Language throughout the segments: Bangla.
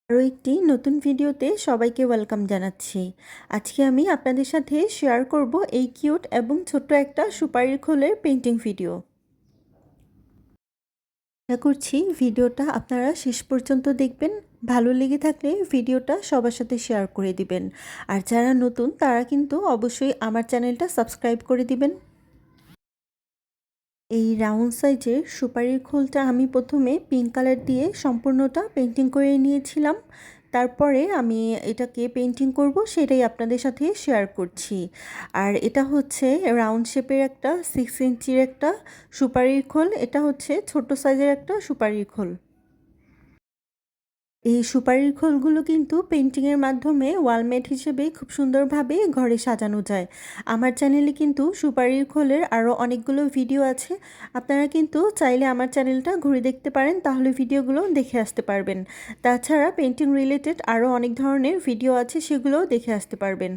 আরও একটি নতুন ভিডিওতে সবাইকে ওয়েলকাম জানাচ্ছি। আজকে আমি আপনাদের সাথে শেয়ার করব এই কিউট এবং ছোট্ট একটা সুপারির খোলের পেন্টিং ভিডিও। আশা করছি ভিডিওটা আপনারা শেষ পর্যন্ত দেখবেন। ভালো লেগে থাকলে ভিডিওটা সবার সাথে শেয়ার করে দিবেন। আর যারা নতুন তারা কিন্তু অবশ্যই আমার চ্যানেলটা সাবস্ক্রাইব করে দিবেন। এই রাউন্ড সাইজের সুপারির খোলটা আমি প্রথমে পিঙ্ক কালার দিয়ে সম্পূর্ণটা পেন্টিং করে নিয়েছিলাম। তারপরে আমি এটাকে পেন্টিং করব, সেটাই আপনাদের সাথে শেয়ার করছি। আর এটা হচ্ছে রাউন্ড শেপের একটা 6 ইঞ্চির একটা সুপারির খোল। এটা হচ্ছে ছোট সাইজের একটা সুপারির খোল। এই সুপারির খোলগুলো কিন্তু পেন্টিংয়ের মাধ্যমে ওয়ালমেট হিসেবে খুব সুন্দরভাবে ঘরে সাজানো যায়। আমার চ্যানেলে কিন্তু সুপারির খোলের আরও অনেকগুলো ভিডিও আছে। আপনারা কিন্তু চাইলে আমার চ্যানেলটা ঘুরে দেখতে পারেন, তাহলে ভিডিওগুলো দেখে আসতে পারবেন। তাছাড়া পেন্টিং রিলেটেড আরও অনেক ধরনের ভিডিও আছে, সেগুলোও দেখে আসতে পারবেন।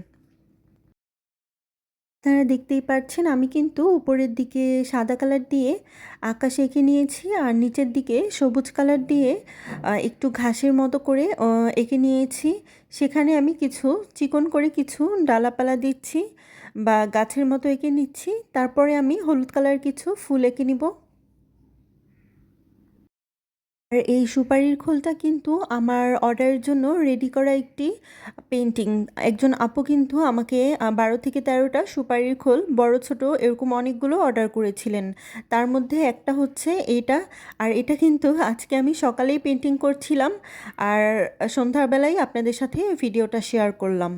আপনারা দেখতেই পাচ্ছেন আমি কিন্তু উপরের দিকে সাদা কালার দিয়ে আকাশ এঁকে নিয়েছি, আর নিচের দিকে সবুজ কালার দিয়ে একটু ঘাসের মতো করে এঁকে নিয়েছি। সেখানে আমি কিছু চিকন করে কিছু ডালাপালা দিচ্ছি বা গাছের মতো এঁকে নিচ্ছি। তারপরে আমি হলুদ কালার কিছু ফুল এঁকে নিব। আর এই সুপারির খোলটা কিন্তু আমার অর্ডারের জন্য রেডি করা একটি পেন্টিং। একজন আপু কিন্তু আমাকে 12 থেকে 13টা সুপারির খোল বড় ছোট এরকম অনেকগুলো অর্ডার করেছিলেন। তার মধ্যে একটা হচ্ছে এটা। আর এটা কিন্তু আজকে আমি সকালেই পেন্টিং করছিলাম, আর সন্ধ্যাবেলায় আপনাদের সাথে ভিডিওটা শেয়ার করলাম।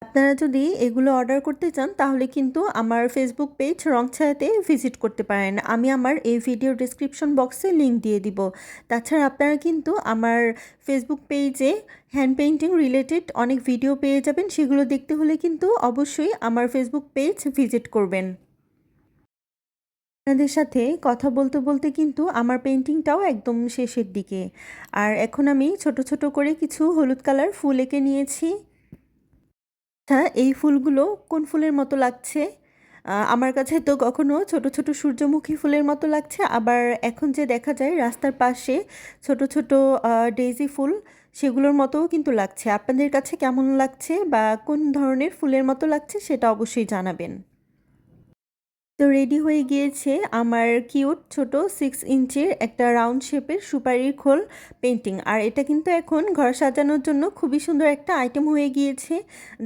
আপনারা যদি এগুলো অর্ডার করতে চান তাহলে কিন্তু আমার ফেসবুক পেজ রং ছায়াতে ভিজিট করতে পারেন। আমি আমার এই ভিডিও ডেসক্রিপশন বক্সে লিংক দিয়ে দিব। তাছাড়া আপনারা কিন্তু আমার ফেসবুক পেজে হ্যান্ড পেইন্টিং রিলেটেড অনেক ভিডিও পেয়ে যাবেন। সেগুলো দেখতে হলে কিন্তু অবশ্যই আমার ফেসবুক পেজ ভিজিট করবেন। আপনাদের সাথে কথা বলতে বলতে কিন্তু আমার পেইন্টিংটাও একদম শেষের দিকে। আর এখন আমি ছোট ছোট করে কিছু হলুদ কালার ফুল এঁকে নিয়েছি। আচ্ছা, এই ফুলগুলো কোন ফুলের মতো লাগছে? আমার কাছে তো কখনো ছোট ছোট সূর্যমুখী ফুলের মতো লাগছে, আবার এখন যে দেখা যায় রাস্তার পাশে ছোট ছোট ডেইজি ফুল, সেগুলোর মতোও কিন্তু লাগছে। আপনাদের কাছে কেমন লাগছে বা কোন ধরনের ফুলের মতো লাগছে সেটা অবশ্যই জানাবেন। তো রেডি হয়ে গিয়েছে আমার কিউট ছোট 6 ইঞ্চির একটা রাউন্ড শেপের সুপারির খোল পেন্টিং। আর এটা কিন্তু এখন ঘর সাজানোর জন্য খুবই সুন্দর একটা আইটেম হয়ে গিয়েছে।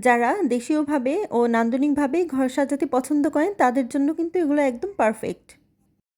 যারা দেশীয়ভাবে ও নান্দনিকভাবে ঘর সাজাতে পছন্দ করেন তাদের জন্য কিন্তু এগুলো একদম পারফেক্ট।